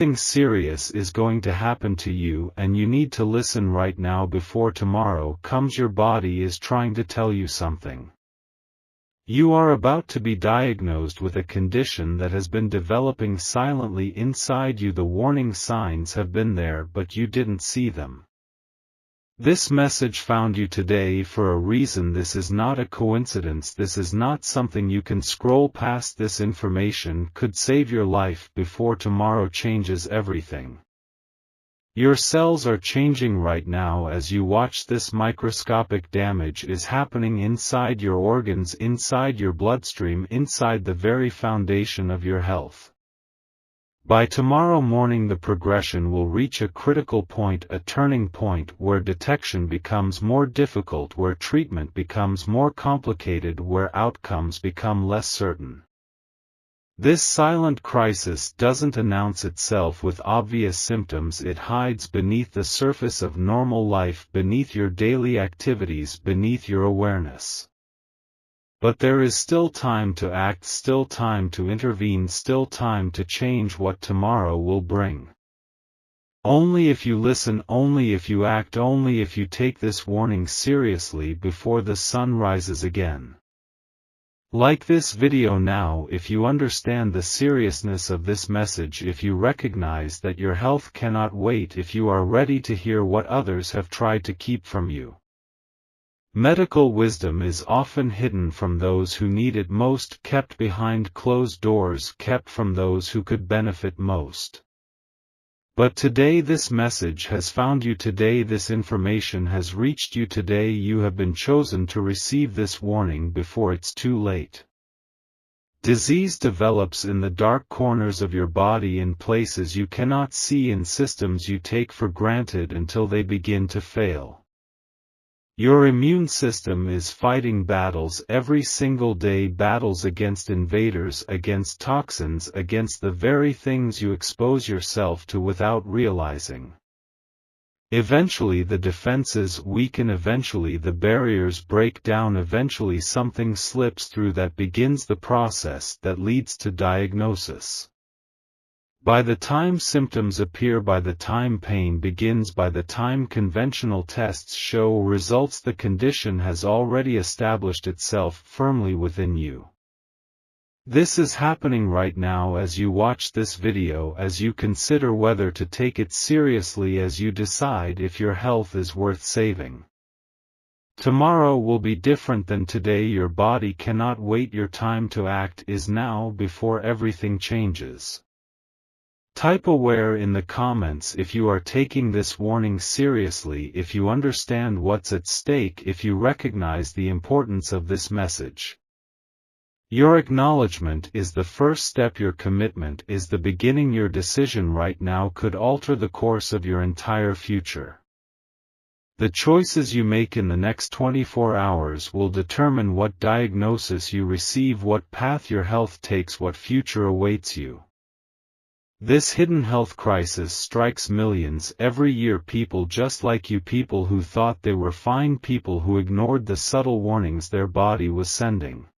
Something serious is going to happen to you and you need to listen right now before tomorrow comes. Your body is trying to tell you something. You are about to be diagnosed with a condition that has been developing silently inside you. The warning signs have been there but you didn't see them. This message found you today for a reason. This is not a coincidence. This is not something you can scroll past. This information could save your life before tomorrow changes everything. Your cells are changing right now as you watch. This microscopic damage is happening inside your organs, inside your bloodstream, inside the very foundation of your health. By tomorrow morning the progression will reach a critical point, a turning point where detection becomes more difficult, where treatment becomes more complicated, where outcomes become less certain. This silent crisis doesn't announce itself with obvious symptoms. It hides beneath the surface of normal life, beneath your daily activities, beneath your awareness. But there is still time to act, still time to intervene, still time to change what tomorrow will bring. Only if you listen, only if you act, only if you take this warning seriously before the sun rises again. Like this video now if you understand the seriousness of this message, if you recognize that your health cannot wait, if you are ready to hear what others have tried to keep from you. Medical wisdom is often hidden from those who need it most, kept behind closed doors, kept from those who could benefit most. But today this message has found you. Today this information has reached you. Today you have been chosen to receive this warning before it's too late. Disease develops in the dark corners of your body, in places you cannot see, in systems you take for granted until they begin to fail. Your immune system is fighting battles every single day, battles against invaders, against toxins, against the very things you expose yourself to without realizing. Eventually the defenses weaken, eventually the barriers break down, eventually something slips through that begins the process that leads to diagnosis. By the time symptoms appear, by the time pain begins, by the time conventional tests show results, the condition has already established itself firmly within you. This is happening right now as you watch this video, as you consider whether to take it seriously, as you decide if your health is worth saving. Tomorrow will be different than today. Your body cannot wait. Your time to act is now, before everything changes. Type aware in the comments if you are taking this warning seriously, if you understand what's at stake, if you recognize the importance of this message. Your acknowledgement is the first step. Your commitment is the beginning. Your decision right now could alter the course of your entire future. The choices you make in the next 24 hours will determine what diagnosis you receive, what path your health takes, what future awaits you. This hidden health crisis strikes millions every year. People just like you, people who thought they were fine, people who ignored the subtle warnings their body was sending.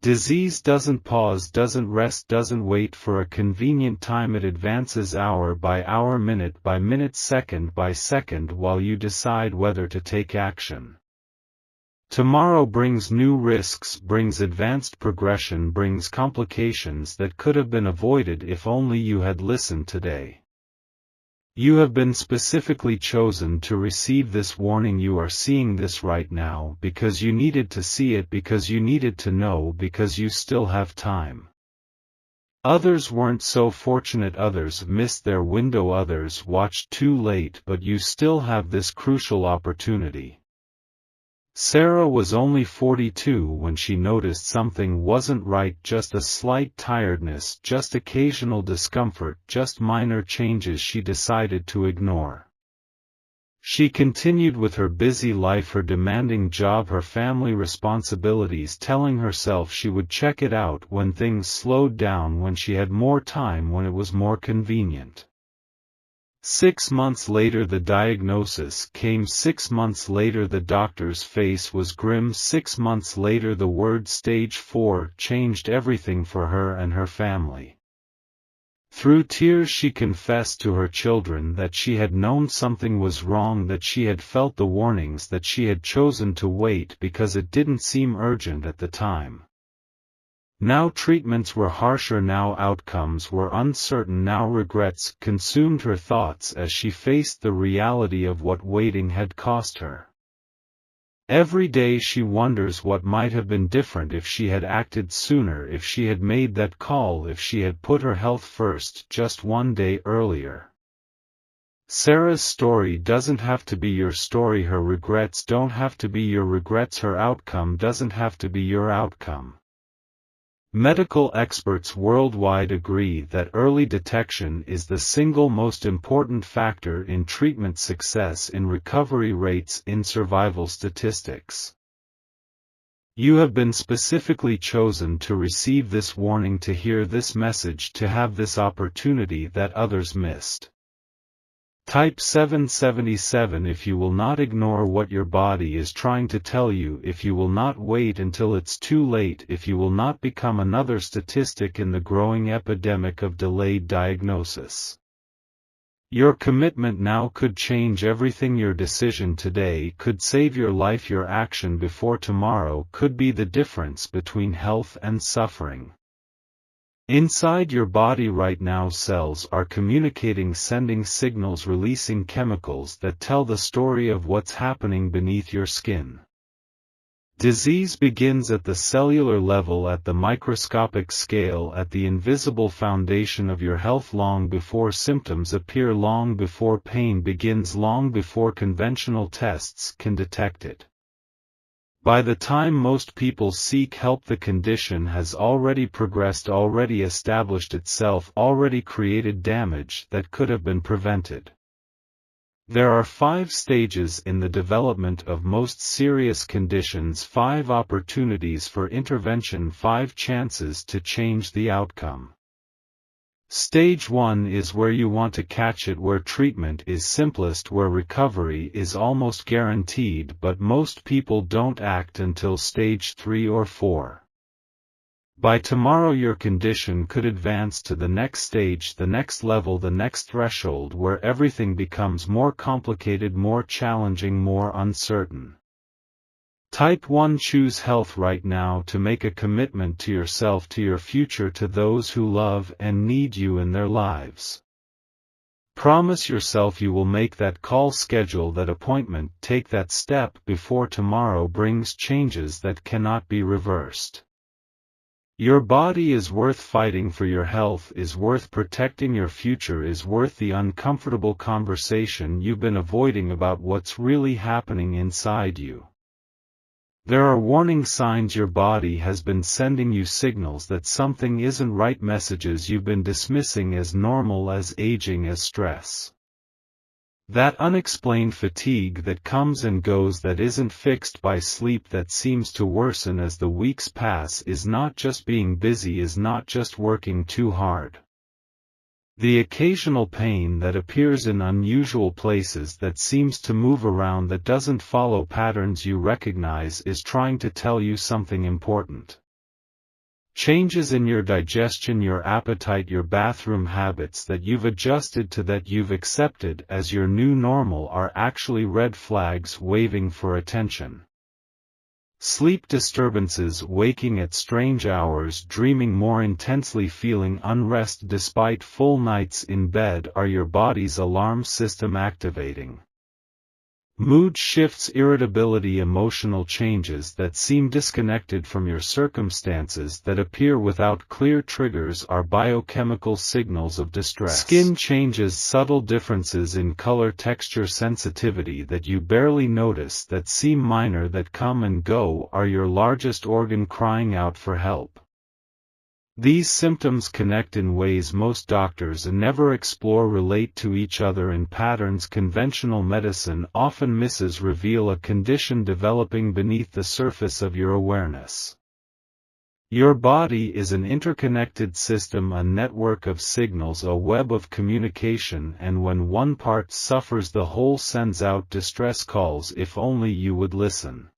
Disease doesn't pause, doesn't rest, doesn't wait for a convenient time. It advances hour by hour, minute by minute, second by second, while you decide whether to take action. Tomorrow brings new risks, brings advanced progression, brings complications that could have been avoided if only you had listened today. You have been specifically chosen to receive this warning. You are seeing this right now because you needed to see it, because you needed to know, because you still have time. Others weren't so fortunate, others missed their window, others watched too late, but you still have this crucial opportunity. Sarah was only 42 when she noticed something wasn't right, just a slight tiredness, just occasional discomfort, just minor changes she decided to ignore. She continued with her busy life, her demanding job, her family responsibilities, telling herself she would check it out when things slowed down, when she had more time, when it was more convenient. 6 months later the diagnosis came. 6 months later the doctor's face was grim. 6 months later the word stage 4 changed everything for her and her family. Through tears she confessed to her children that she had known something was wrong, that she had felt the warnings, that she had chosen to wait because it didn't seem urgent at the time. Now treatments were harsher, now outcomes were uncertain, now regrets consumed her thoughts as she faced the reality of what waiting had cost her. Every day she wonders what might have been different if she had acted sooner, if she had made that call, if she had put her health first just one day earlier. Sarah's story doesn't have to be your story, her regrets don't have to be your regrets, her outcome doesn't have to be your outcome. Medical experts worldwide agree that early detection is the single most important factor in treatment success, in recovery rates, in survival statistics. You have been specifically chosen to receive this warning, to hear this message, to have this opportunity that others missed. Type 777 if you will not ignore what your body is trying to tell you, if you will not wait until it's too late, if you will not become another statistic in the growing epidemic of delayed diagnosis. Your commitment now could change everything. Your decision today could save your life. Your action before tomorrow could be the difference between health and suffering. Inside your body right now, cells are communicating, sending signals, releasing chemicals that tell the story of what's happening beneath your skin. Disease begins at the cellular level, at the microscopic scale, at the invisible foundation of your health, long before symptoms appear, long before pain begins, long before conventional tests can detect it. By the time most people seek help, the condition has already progressed, already established itself, already created damage that could have been prevented. There are 5 stages in the development of most serious conditions, 5 opportunities for intervention, 5 chances to change the outcome. Stage 1 is where you want to catch it, where treatment is simplest, where recovery is almost guaranteed, but most people don't act until stage 3 or 4. By tomorrow your condition could advance to the next stage, the next level, the next threshold, where everything becomes more complicated, more challenging, more uncertain. Type 1 choose health right now, to make a commitment to yourself, to your future, to those who love and need you in their lives. Promise yourself you will make that call, schedule that appointment, take that step before tomorrow brings changes that cannot be reversed. Your body is worth fighting for, your health is worth protecting, your future is worth the uncomfortable conversation you've been avoiding about what's really happening inside you. There are warning signs. Your body has been sending you signals that something isn't right, messages you've been dismissing as normal, as aging, as stress. That unexplained fatigue that comes and goes, that isn't fixed by sleep, that seems to worsen as the weeks pass, is not just being busy, is not just working too hard. The occasional pain that appears in unusual places, that seems to move around, that doesn't follow patterns you recognize, is trying to tell you something important. Changes in your digestion, your appetite, your bathroom habits that you've adjusted to, that you've accepted as your new normal, are actually red flags waving for attention. Sleep disturbances, waking at strange hours, dreaming more intensely, feeling unrest despite full nights in bed, are your body's alarm system activating. Mood shifts, irritability, emotional changes that seem disconnected from your circumstances, that appear without clear triggers, are biochemical signals of distress. Skin changes, subtle differences in color, texture, sensitivity that you barely notice, that seem minor, that come and go, are your largest organ crying out for help. These symptoms connect in ways most doctors never explore, relate to each other in patterns conventional medicine often misses, reveal a condition developing beneath the surface of your awareness. Your body is an interconnected system, a network of signals, a web of communication, and when one part suffers, the whole sends out distress calls. If only you would listen.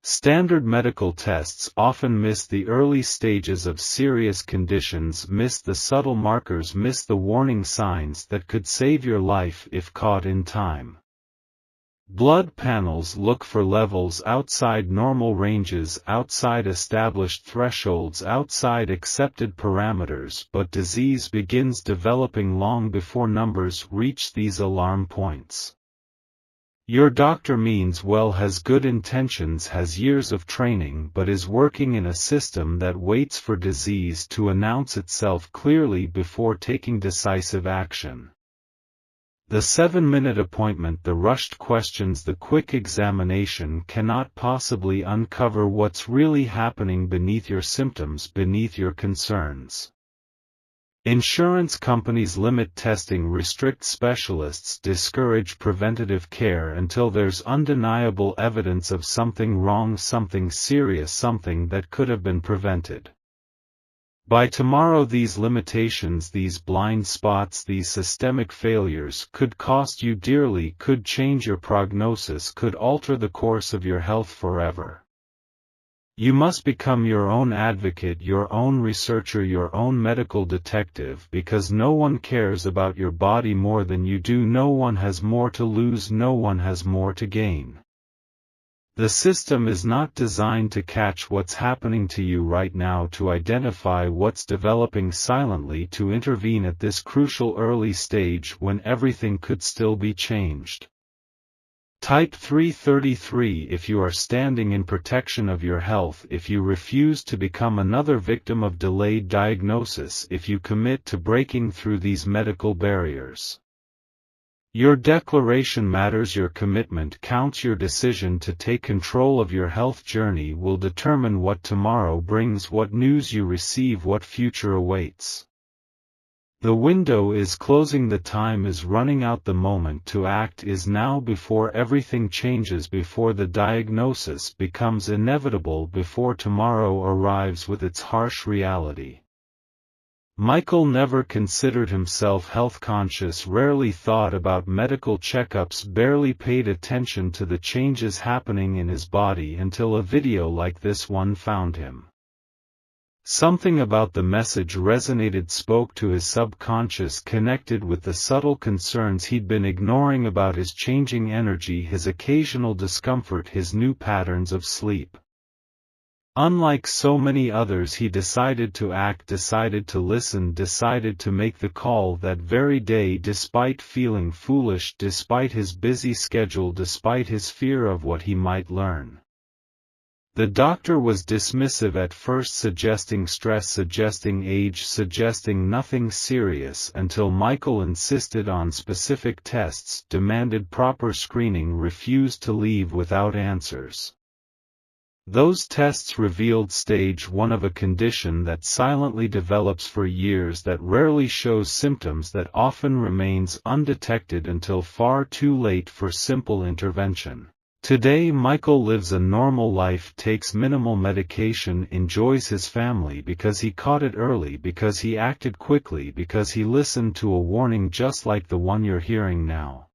Standard medical tests often miss the early stages of serious conditions, miss the subtle markers, miss the warning signs that could save your life if caught in time. Blood panels look for levels outside normal ranges, outside established thresholds, outside accepted parameters, but disease begins developing long before numbers reach these alarm points. Your doctor means well, has good intentions, has years of training, but is working in a system that waits for disease to announce itself clearly before taking decisive action. The 7-minute appointment, the rushed questions, the quick examination cannot possibly uncover what's really happening beneath your symptoms, beneath your concerns. Insurance companies limit testing, restrict specialists, discourage preventative care until there's undeniable evidence of something wrong, something serious, something that could have been prevented. By tomorrow, these limitations, these blind spots, these systemic failures could cost you dearly, could change your prognosis, could alter the course of your health forever. You must become your own advocate, your own researcher, your own medical detective, because no one cares about your body more than you do. No one has more to lose, no one has more to gain. The system is not designed to catch what's happening to you right now, to identify what's developing silently, to intervene at this crucial early stage when everything could still be changed. Type 333 if you are standing in protection of your health, if you refuse to become another victim of delayed diagnosis, if you commit to breaking through these medical barriers. Your declaration matters, your commitment counts, your decision to take control of your health journey will determine what tomorrow brings, what news you receive, what future awaits. The window is closing, the time is running out, the moment to act is now, before everything changes, before the diagnosis becomes inevitable, before tomorrow arrives with its harsh reality. Michael never considered himself health conscious, rarely thought about medical checkups, barely paid attention to the changes happening in his body until a video like this one found him. Something about the message resonated, spoke to his subconscious, connected with the subtle concerns he'd been ignoring about his changing energy, his occasional discomfort, his new patterns of sleep. Unlike so many others, he decided to act, decided to listen, decided to make the call that very day, despite feeling foolish, despite his busy schedule, despite his fear of what he might learn. The doctor was dismissive at first, suggesting stress, suggesting age, suggesting nothing serious, until Michael insisted on specific tests, demanded proper screening, refused to leave without answers. Those tests revealed stage 1 of a condition that silently develops for years, that rarely shows symptoms, that often remains undetected until far too late for simple intervention. Today Michael lives a normal life, takes minimal medication, enjoys his family because he caught it early, because he acted quickly, because he listened to a warning just like the one you're hearing now.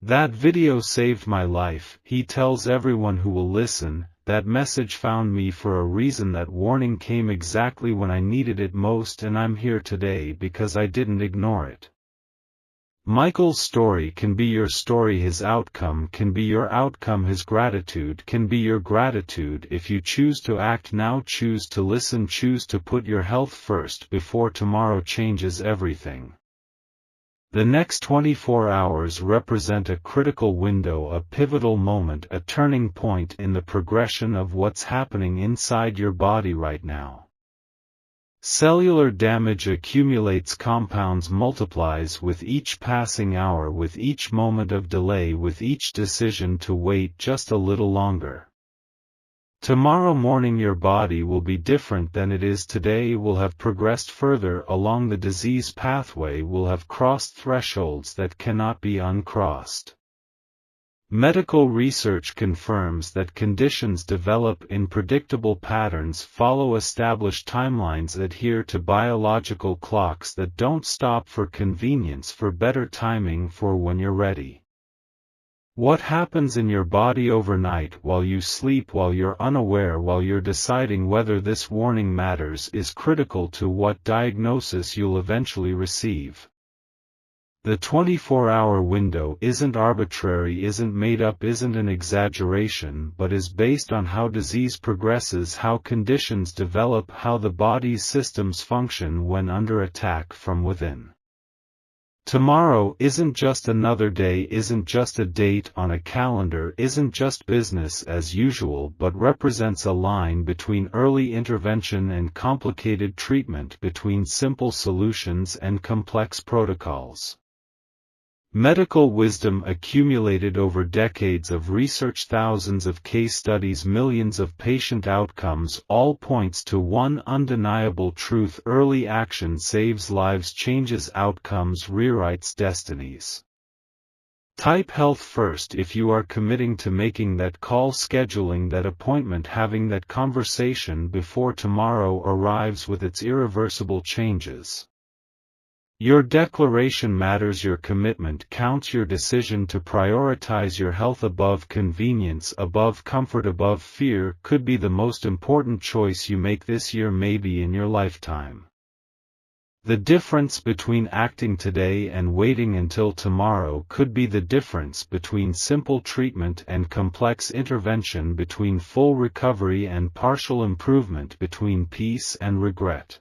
That video saved my life, he tells everyone who will listen. That message found me for a reason, that warning came exactly when I needed it most, and I'm here today because I didn't ignore it. Michael's story can be your story, his outcome can be your outcome, his gratitude can be your gratitude if you choose to act now, choose to listen, choose to put your health first before tomorrow changes everything. The next 24 hours represent a critical window, a pivotal moment, a turning point in the progression of what's happening inside your body right now. Cellular damage accumulates, compounds, multiplies with each passing hour, with each moment of delay, with each decision to wait just a little longer. Tomorrow morning your body will be different than it is today, will have progressed further along the disease pathway, will have crossed thresholds that cannot be uncrossed. Medical research confirms that conditions develop in predictable patterns, follow established timelines, adhere to biological clocks that don't stop for convenience, for better timing, for when you're ready. What happens in your body overnight while you sleep, while you're unaware, while you're deciding whether this warning matters, is critical to what diagnosis you'll eventually receive. The 24-hour window isn't arbitrary, isn't made up, isn't an exaggeration, but is based on how disease progresses, how conditions develop, how the body's systems function when under attack from within. Tomorrow isn't just another day, isn't just a date on a calendar, isn't just business as usual, but represents a line between early intervention and complicated treatment, between simple solutions and complex protocols. Medical wisdom accumulated over decades of research, thousands of case studies, millions of patient outcomes, all points to one undeniable truth: early action saves lives, changes outcomes, rewrites destinies. Type health first if you are committing to making that call, scheduling that appointment, having that conversation before tomorrow arrives with its irreversible changes. Your declaration matters, your commitment counts, your decision to prioritize your health above convenience, above comfort, above fear, could be the most important choice you make this year, maybe in your lifetime. The difference between acting today and waiting until tomorrow could be the difference between simple treatment and complex intervention, between full recovery and partial improvement, between peace and regret.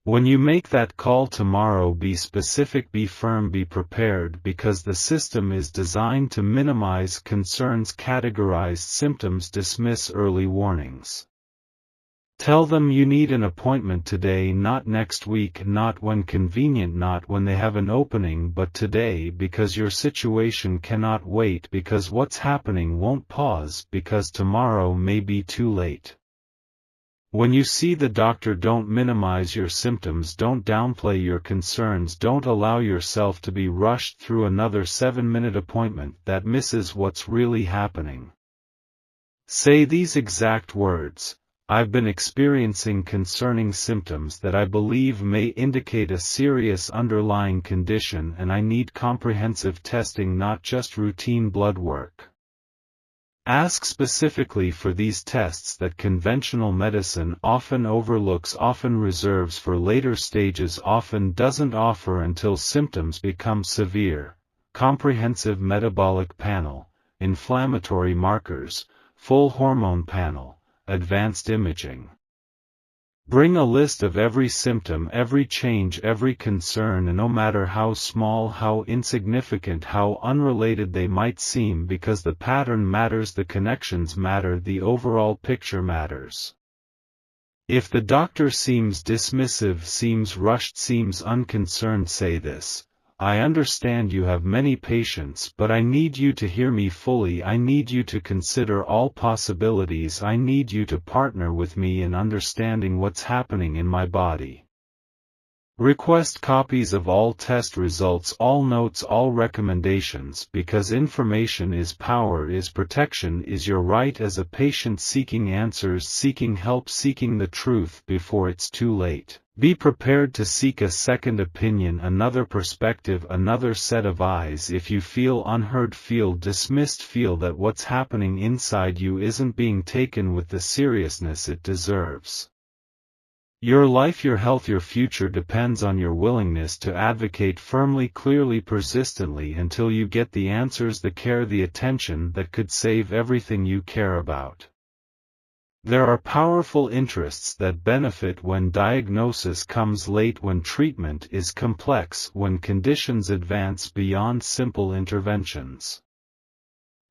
When you make that call tomorrow, be specific, be firm, be prepared, because the system is designed to minimize concerns, categorize symptoms, dismiss early warnings. Tell them you need an appointment today, not next week, not when convenient, not when they have an opening, but today, because your situation cannot wait, because what's happening won't pause, because tomorrow may be too late. When you see the doctor, don't minimize your symptoms, don't downplay your concerns, don't allow yourself to be rushed through another 7-minute appointment that misses what's really happening. Say these exact words: I've been experiencing concerning symptoms that I believe may indicate a serious underlying condition, and I need comprehensive testing, not just routine blood work. Ask specifically for these tests that conventional medicine often overlooks, often reserves for later stages, often doesn't offer until symptoms become severe: comprehensive metabolic panel, inflammatory markers, full hormone panel, advanced imaging. Bring a list of every symptom, every change, every concern, and no matter how small, how insignificant, how unrelated they might seem, because the pattern matters, the connections matter, the overall picture matters. If the doctor seems dismissive, seems rushed, seems unconcerned, say this: I understand you have many patients, but I need you to hear me fully. I need you to consider all possibilities. I need you to partner with me in understanding what's happening in my body. Request copies of all test results, all notes, all recommendations, because information is power, is protection, is your right as a patient seeking answers, seeking help, seeking the truth before it's too late. Be prepared to seek a second opinion, another perspective, another set of eyes if you feel unheard, feel dismissed, feel that what's happening inside you isn't being taken with the seriousness it deserves. Your life, your health, your future depends on your willingness to advocate firmly, clearly, persistently until you get the answers, the care, the attention that could save everything you care about. There are powerful interests that benefit when diagnosis comes late, when treatment is complex, when conditions advance beyond simple interventions.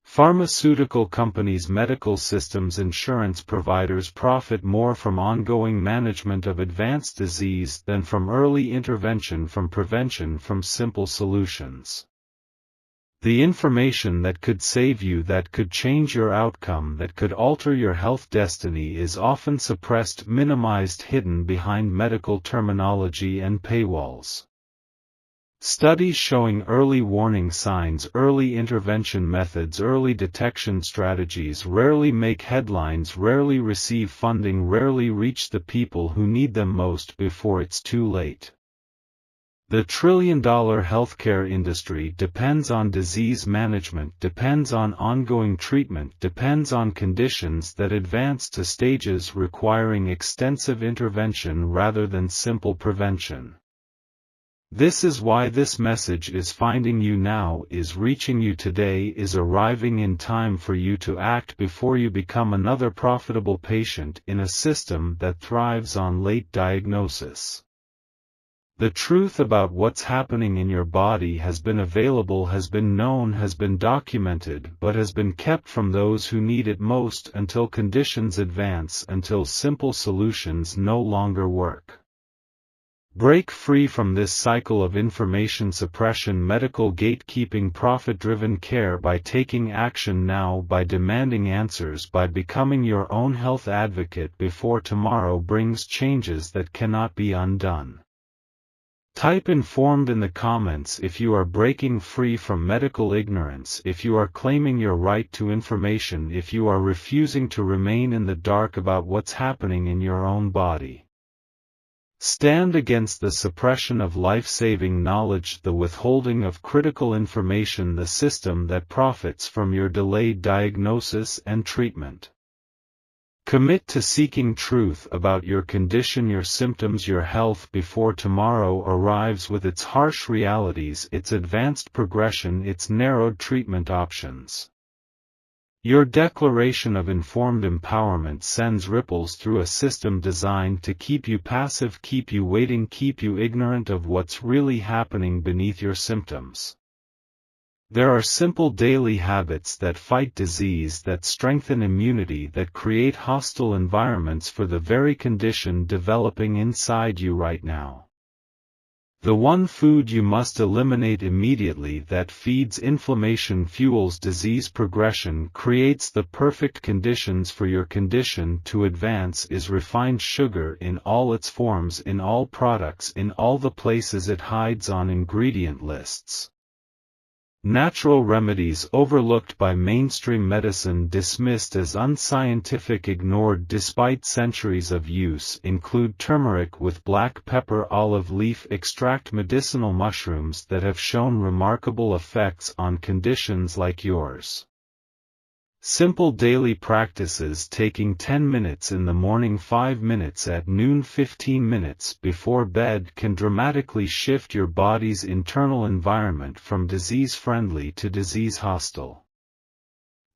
Pharmaceutical companies, medical systems, insurance providers profit more from ongoing management of advanced disease than from early intervention, from prevention, from simple solutions. The information that could save you, that could change your outcome, that could alter your health destiny is often suppressed, minimized, hidden behind medical terminology and paywalls. Studies showing early warning signs, early intervention methods, early detection strategies rarely make headlines, rarely receive funding, rarely reach the people who need them most before it's too late. The trillion-dollar healthcare industry depends on disease management, depends on ongoing treatment, depends on conditions that advance to stages requiring extensive intervention rather than simple prevention. This is why this message is finding you now, is reaching you today, is arriving in time for you to act before you become another profitable patient in a system that thrives on late diagnosis. The truth about what's happening in your body has been available, has been known, has been documented, but has been kept from those who need it most until conditions advance, until simple solutions no longer work. Break free from this cycle of information suppression, medical gatekeeping, profit-driven care by taking action now, by demanding answers, by becoming your own health advocate before tomorrow brings changes that cannot be undone. Type informed in the comments if you are breaking free from medical ignorance, if you are claiming your right to information, if you are refusing to remain in the dark about what's happening in your own body. Stand against the suppression of life-saving knowledge, the withholding of critical information, the system that profits from your delayed diagnosis and treatment. Commit to seeking truth about your condition, your symptoms, your health before tomorrow arrives with its harsh realities, its advanced progression, its narrowed treatment options. Your declaration of informed empowerment sends ripples through a system designed to keep you passive, keep you waiting, keep you ignorant of what's really happening beneath your symptoms. There are simple daily habits that fight disease, that strengthen immunity, that create hostile environments for the very condition developing inside you right now. The one food you must eliminate immediately that feeds inflammation, fuels disease progression, creates the perfect conditions for your condition to advance is refined sugar in all its forms, in all products, in all the places it hides on ingredient lists. Natural remedies overlooked by mainstream medicine, dismissed as unscientific, ignored despite centuries of use, include turmeric with black pepper, olive leaf extract, medicinal mushrooms that have shown remarkable effects on conditions like yours. Simple daily practices: taking 10 minutes in the morning, 5 minutes at noon, 15 minutes before bed can dramatically shift your body's internal environment from disease-friendly to disease-hostile.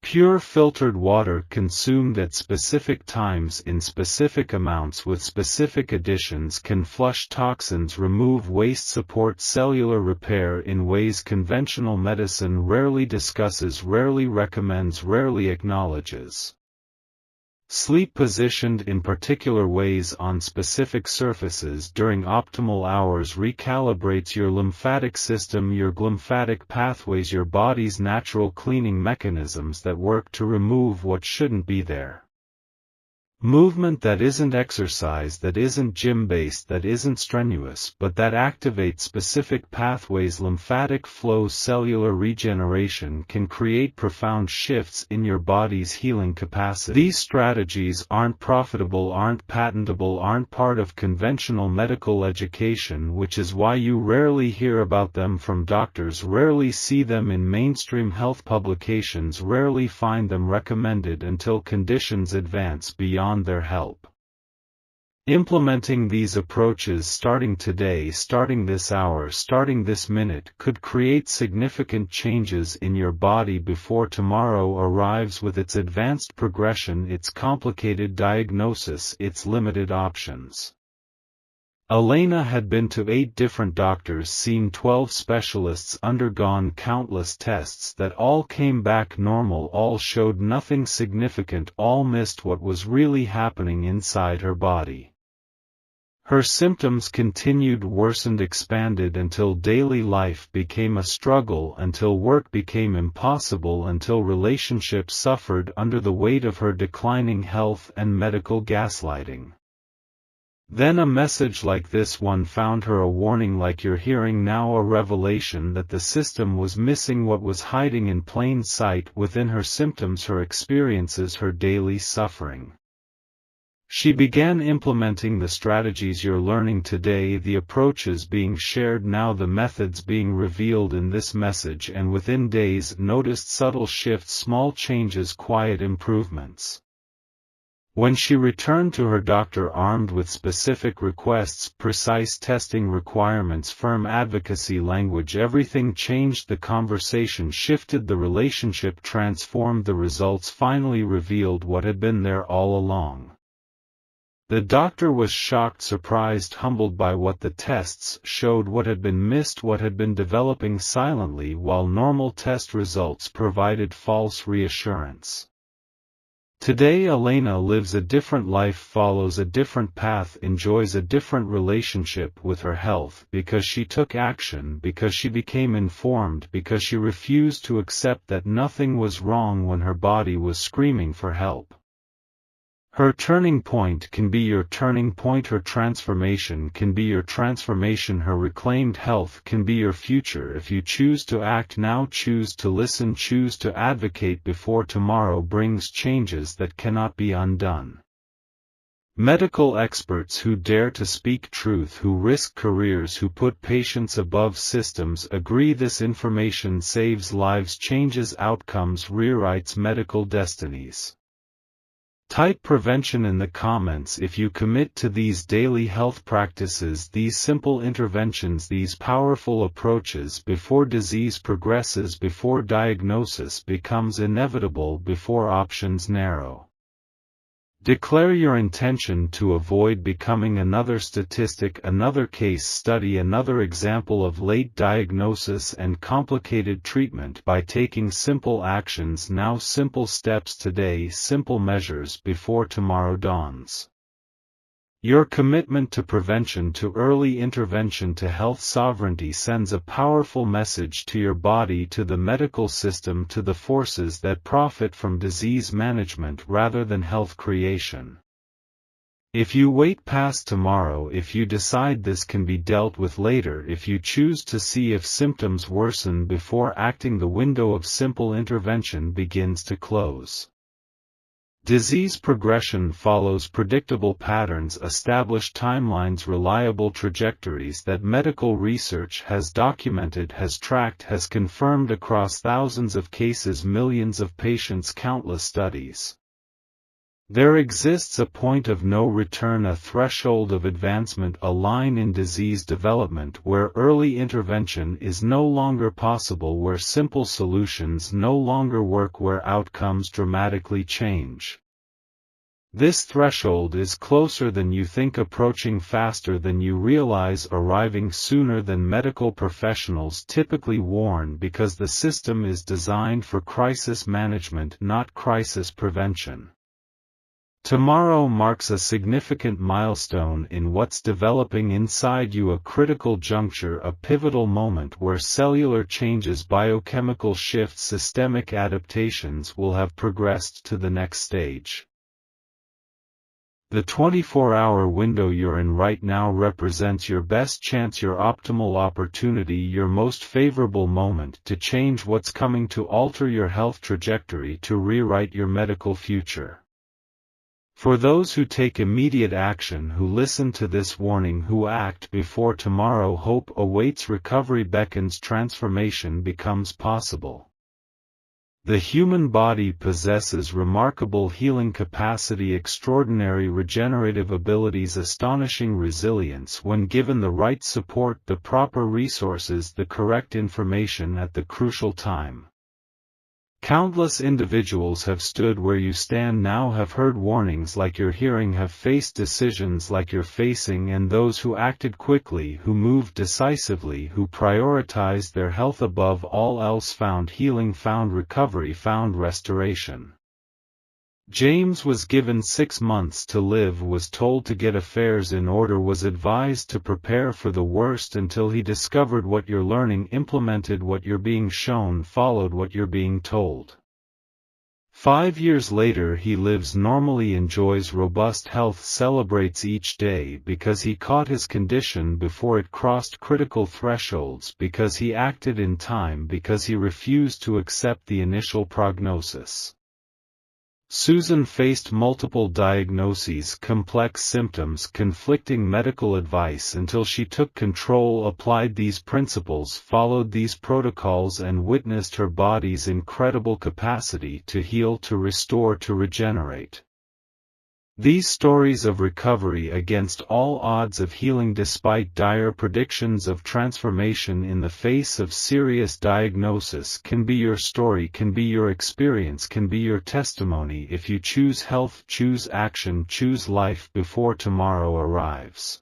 Pure filtered water consumed at specific times in specific amounts with specific additions can flush toxins, remove waste, support cellular repair in ways conventional medicine rarely discusses, rarely recommends, rarely acknowledges. Sleep positioned in particular ways on specific surfaces during optimal hours recalibrates your lymphatic system, your glymphatic pathways, your body's natural cleaning mechanisms that work to remove what shouldn't be there. Movement that isn't exercise, that isn't gym-based, that isn't strenuous, but that activates specific pathways, lymphatic flow, cellular regeneration can create profound shifts in your body's healing capacity. These strategies aren't profitable, aren't patentable, aren't part of conventional medical education, which is why you rarely hear about them from doctors, rarely see them in mainstream health publications, rarely find them recommended until conditions advance beyond their help. Implementing these approaches starting today, starting this hour, starting this minute could create significant changes in your body before tomorrow arrives with its advanced progression, its complicated diagnosis, its limited options. Elena had been to 8 different doctors, seen 12 specialists, undergone countless tests that all came back normal, all showed nothing significant, all missed what was really happening inside her body. Her symptoms continued, worsened, expanded until daily life became a struggle, until work became impossible, until relationships suffered under the weight of her declining health and medical gaslighting. Then a message like this one found her, a warning like you're hearing now, a revelation that the system was missing what was hiding in plain sight within her symptoms, her experiences, her daily suffering. She began implementing the strategies you're learning today, the approaches being shared now, the methods being revealed in this message, and within days noticed subtle shifts, small changes, quiet improvements. When she returned to her doctor armed with specific requests, precise testing requirements, firm advocacy language, everything changed. The conversation shifted, the relationship transformed, the results finally revealed what had been there all along. The doctor was shocked, surprised, humbled by what the tests showed, what had been missed, what had been developing silently while normal test results provided false reassurance. Today Elena lives a different life, follows a different path, enjoys a different relationship with her health, because she took action, because she became informed, because she refused to accept that nothing was wrong when her body was screaming for help. Her turning point can be your turning point, her transformation can be your transformation, her reclaimed health can be your future if you choose to act now, choose to listen, choose to advocate before tomorrow brings changes that cannot be undone. Medical experts who dare to speak truth, who risk careers, who put patients above systems agree this information saves lives, changes outcomes, rewrites medical destinies. Type prevention in the comments if you commit to these daily health practices, these simple interventions, these powerful approaches before disease progresses, before diagnosis becomes inevitable, before options narrow. Declare your intention to avoid becoming another statistic, another case study, another example of late diagnosis and complicated treatment by taking simple actions now, simple steps today, simple measures before tomorrow dawns. Your commitment to prevention, to early intervention, to health sovereignty sends a powerful message to your body, to the medical system, to the forces that profit from disease management rather than health creation. If you wait past tomorrow, if you decide this can be dealt with later, if you choose to see if symptoms worsen before acting, the window of simple intervention begins to close. Disease progression follows predictable patterns, established timelines, reliable trajectories that medical research has documented, has tracked, has confirmed across thousands of cases, millions of patients, countless studies. There exists a point of no return, a threshold of advancement, a line in disease development where early intervention is no longer possible, where simple solutions no longer work, where outcomes dramatically change. This threshold is closer than you think, approaching faster than you realize, arriving sooner than medical professionals typically warn, because the system is designed for crisis management, not crisis prevention. Tomorrow marks a significant milestone in what's developing inside you, a critical juncture, a pivotal moment where cellular changes, biochemical shifts, systemic adaptations will have progressed to the next stage. The 24-hour window you're in right now represents your best chance, your optimal opportunity, your most favorable moment to change what's coming, to alter your health trajectory, to rewrite your medical future. For those who take immediate action, who listen to this warning, who act before tomorrow, hope awaits, recovery beckons, transformation becomes possible. The human body possesses remarkable healing capacity, extraordinary regenerative abilities, astonishing resilience when given the right support, the proper resources, the correct information at the crucial time. Countless individuals have stood where you stand now, have heard warnings like you're hearing, have faced decisions like you're facing, and those who acted quickly, who moved decisively, who prioritized their health above all else found healing, found recovery, found restoration. James was given 6 months to live, was told to get affairs in order, was advised to prepare for the worst until he discovered what you're learning, implemented what you're being shown, followed what you're being told. 5 years later he lives normally, enjoys robust health, celebrates each day because he caught his condition before it crossed critical thresholds, because he acted in time, because he refused to accept the initial prognosis. Susan faced multiple diagnoses, complex symptoms, conflicting medical advice until she took control, applied these principles, followed these protocols, and witnessed her body's incredible capacity to heal, to restore, to regenerate. These stories of recovery against all odds, of healing despite dire predictions, of transformation in the face of serious diagnosis, can be your story, can be your experience, can be your testimony if you choose health, choose action, choose life before tomorrow arrives.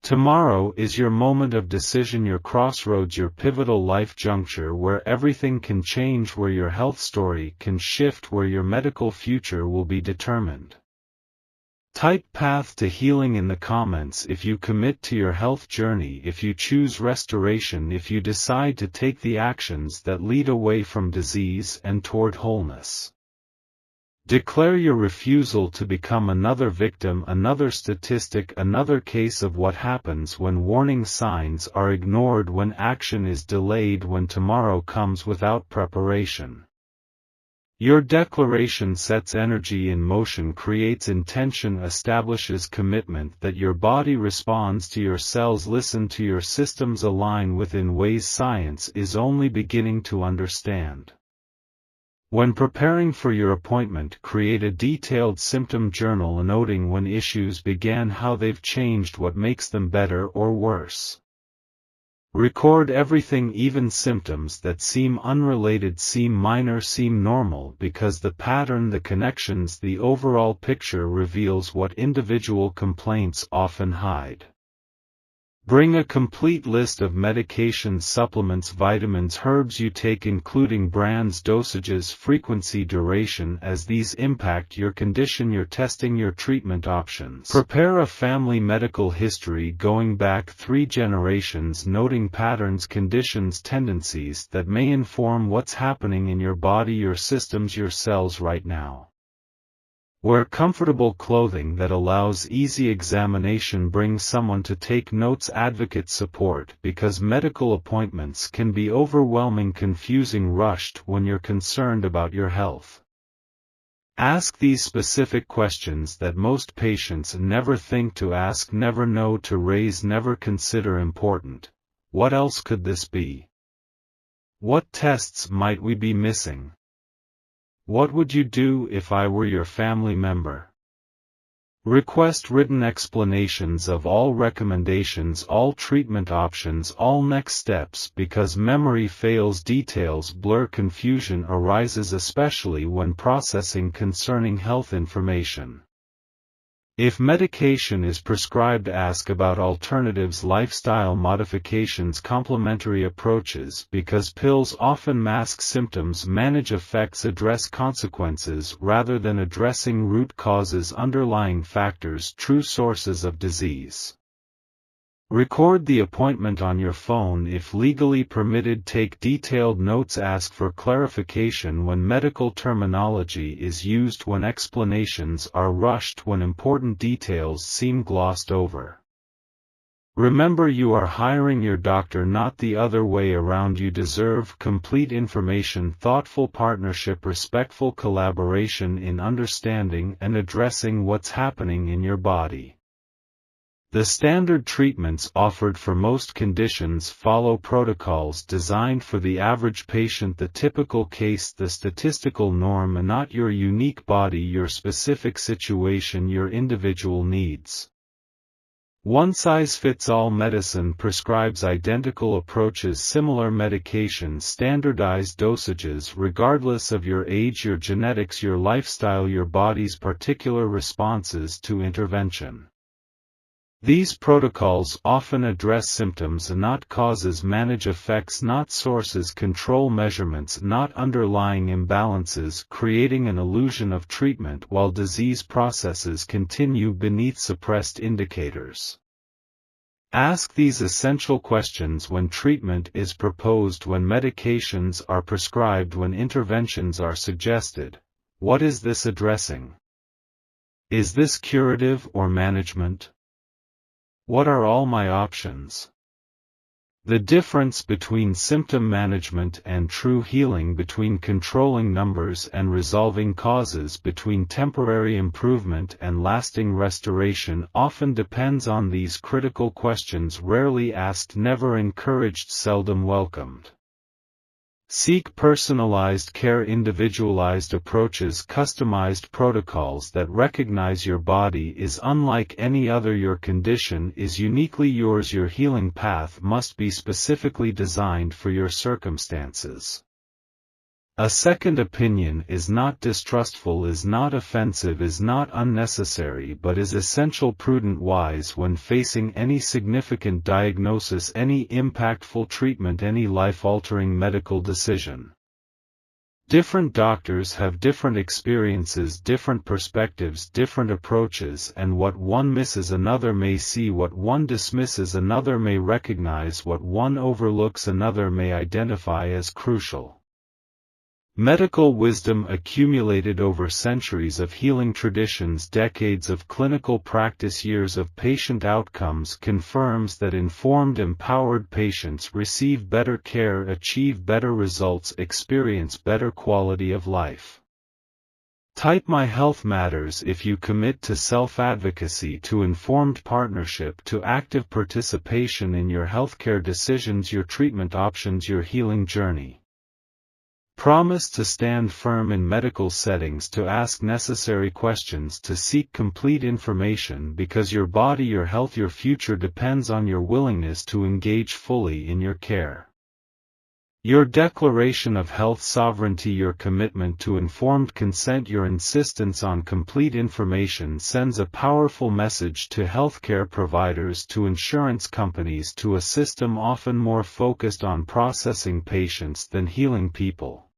Tomorrow is your moment of decision, your crossroads, your pivotal life juncture where everything can change, where your health story can shift, where your medical future will be determined. Type path to healing in the comments if you commit to your health journey, if you choose restoration, if you decide to take the actions that lead away from disease and toward wholeness. Declare your refusal to become another victim, another statistic, another case of what happens when warning signs are ignored, when action is delayed, when tomorrow comes without preparation. Your declaration sets energy in motion, creates intention, establishes commitment that your body responds to, your cells listen to, your systems align with in ways science is only beginning to understand. When preparing for your appointment, create a detailed symptom journal noting when issues began, how they've changed, what makes them better or worse. Record everything, even symptoms that seem unrelated, seem minor, seem normal, because the pattern, the connections, the overall picture reveals what individual complaints often hide. Bring a complete list of medications, supplements, vitamins, herbs you take, including brands, dosages, frequency, duration, as these impact your condition, your testing, your treatment options. Prepare a family medical history going back 3 generations, noting patterns, conditions, tendencies that may inform what's happening in your body, your systems, your cells right now. Wear comfortable clothing that allows easy examination. Bring someone to take notes. Advocate support, because medical appointments can be overwhelming, confusing, rushed when you're concerned about your health. Ask these specific questions that most patients never think to ask, never know to raise, never consider important. What else could this be? What tests might we be missing? What would you do if I were your family member? Request written explanations of all recommendations, all treatment options, all next steps, because memory fails, details blur, confusion arises, especially when processing concerning health information. If medication is prescribed, ask about alternatives, lifestyle modifications, complementary approaches, because pills often mask symptoms, manage effects, address consequences rather than addressing root causes, underlying factors, true sources of disease. Record the appointment on your phone if legally permitted. Take detailed notes. Ask for clarification when medical terminology is used, when explanations are rushed, when important details seem glossed over. Remember, you are hiring your doctor, not the other way around. You deserve complete information, thoughtful partnership, respectful collaboration in understanding and addressing what's happening in your body. The standard treatments offered for most conditions follow protocols designed for the average patient, the typical case, the statistical norm, and not your unique body, your specific situation, your individual needs. One-size-fits-all medicine prescribes identical approaches, similar medications, standardized dosages, regardless of your age, your genetics, your lifestyle, your body's particular responses to intervention. These protocols often address symptoms and not causes, manage effects, not sources, control measurements, not underlying imbalances, creating an illusion of treatment while disease processes continue beneath suppressed indicators. Ask these essential questions when treatment is proposed, when medications are prescribed, when interventions are suggested. What is this addressing? Is this curative or management? What are all my options? The difference between symptom management and true healing, between controlling numbers and resolving causes, between temporary improvement and lasting restoration, often depends on these critical questions, rarely asked, never encouraged, seldom welcomed. Seek personalized care, individualized approaches, customized protocols that recognize your body is unlike any other, your condition is uniquely yours, your healing path must be specifically designed for your circumstances. A second opinion is not distrustful, is not offensive, is not unnecessary, but is essential, prudent, wise when facing any significant diagnosis, any impactful treatment, any life-altering medical decision. Different doctors have different experiences, different perspectives, different approaches, and what one misses another may see, what one dismisses another may recognize, what one overlooks another may identify as crucial. Medical wisdom accumulated over centuries of healing traditions, decades of clinical practice, years of patient outcomes confirms that informed, empowered patients receive better care, achieve better results, experience better quality of life. Type My Health Matters if you commit to self-advocacy, to informed partnership, to active participation in your healthcare decisions, your treatment options, your healing journey. Promise to stand firm in medical settings, to ask necessary questions, to seek complete information, because your body, your health, your future depends on your willingness to engage fully in your care. Your declaration of health sovereignty, your commitment to informed consent, your insistence on complete information sends a powerful message to healthcare providers, to insurance companies, to a system often more focused on processing patients than healing people.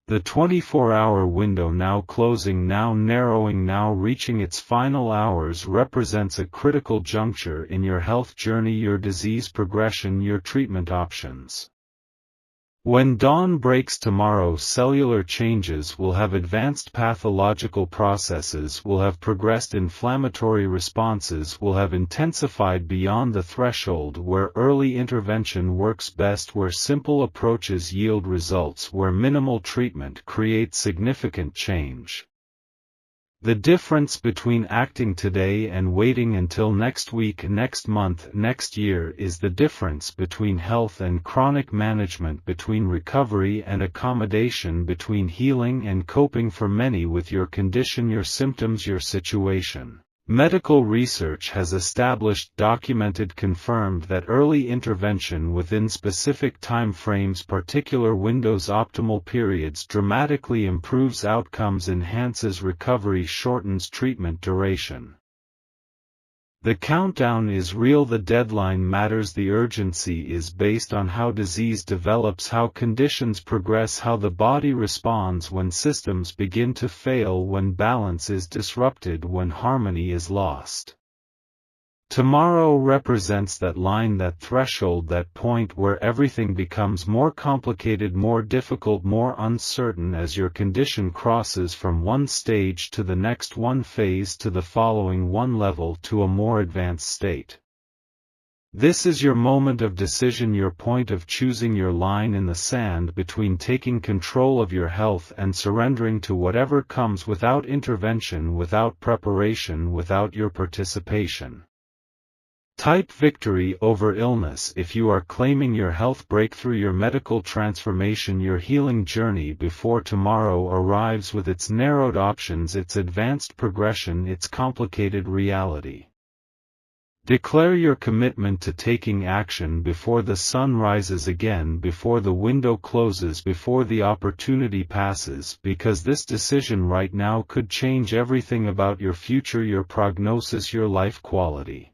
The 24-hour window, now closing, now narrowing, now reaching its final hours, represents a critical juncture in your health journey, your disease progression, your treatment options. When dawn breaks tomorrow, cellular changes will have advanced, pathological processes will have progressed, inflammatory responses will have intensified beyond the threshold where early intervention works best, where simple approaches yield results, where minimal treatment creates significant change. The difference between acting today and waiting until next week, next month, next year is the difference between health and chronic management, between recovery and accommodation, between healing and coping for many with your condition, your symptoms, your situation. Medical research has established, documented, confirmed that early intervention within specific time frames, particular windows, optimal periods, dramatically improves outcomes, enhances recovery, shortens treatment duration. The countdown is real, the deadline matters, the urgency is based on how disease develops, how conditions progress, how the body responds when systems begin to fail, when balance is disrupted, when harmony is lost. Tomorrow represents that line, that threshold, that point where everything becomes more complicated, more difficult, more uncertain as your condition crosses from one stage to the next, one phase to the following, one level to a more advanced state. This is your moment of decision, your point of choosing, your line in the sand between taking control of your health and surrendering to whatever comes without intervention, without preparation, without your participation. Type victory over illness if you are claiming your health breakthrough, your medical transformation, your healing journey before tomorrow arrives with its narrowed options, its advanced progression, its complicated reality. Declare your commitment to taking action before the sun rises again, before the window closes, before the opportunity passes, because this decision right now could change everything about your future, your prognosis, your life quality.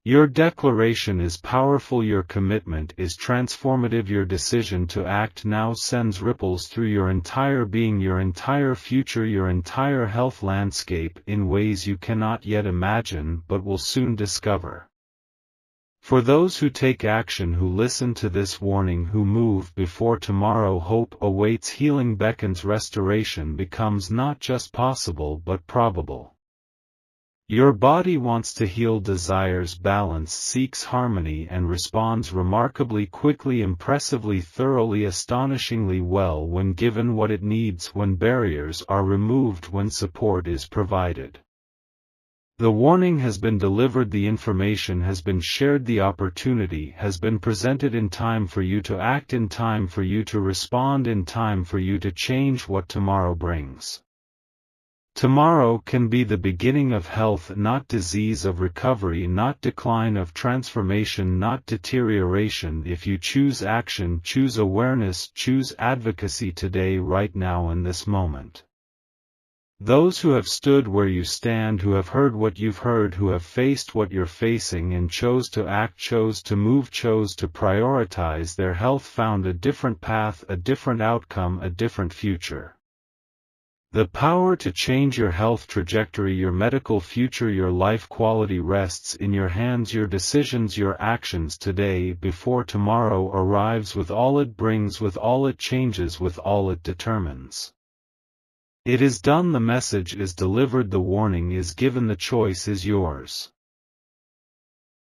Your declaration is powerful, your commitment is transformative, your decision to act now sends ripples through your entire being, your entire future, your entire health landscape in ways you cannot yet imagine but will soon discover. For those who take action, who listen to this warning, who move before tomorrow, hope awaits, healing beckons, restoration becomes not just possible but probable. Your body wants to heal, desires balance, seeks harmony, and responds remarkably quickly, impressively, thoroughly, astonishingly well when given what it needs, when barriers are removed, when support is provided. The warning has been delivered, the information has been shared, the opportunity has been presented in time for you to act, in time for you to respond, in time for you to change what tomorrow brings. Tomorrow can be the beginning of health, not disease, of recovery, not decline, of transformation, not deterioration. If you choose action, choose awareness, choose advocacy today, right now, in this moment. Those who have stood where you stand, who have heard what you've heard, who have faced what you're facing and chose to act, chose to move, chose to prioritize their health, found a different path, a different outcome, a different future. The power to change your health trajectory, your medical future, your life quality rests in your hands. Your decisions, your actions today, before tomorrow arrives, with all it brings, with all it changes, with all it determines. It is done, the message is delivered, the warning is given, the choice is yours.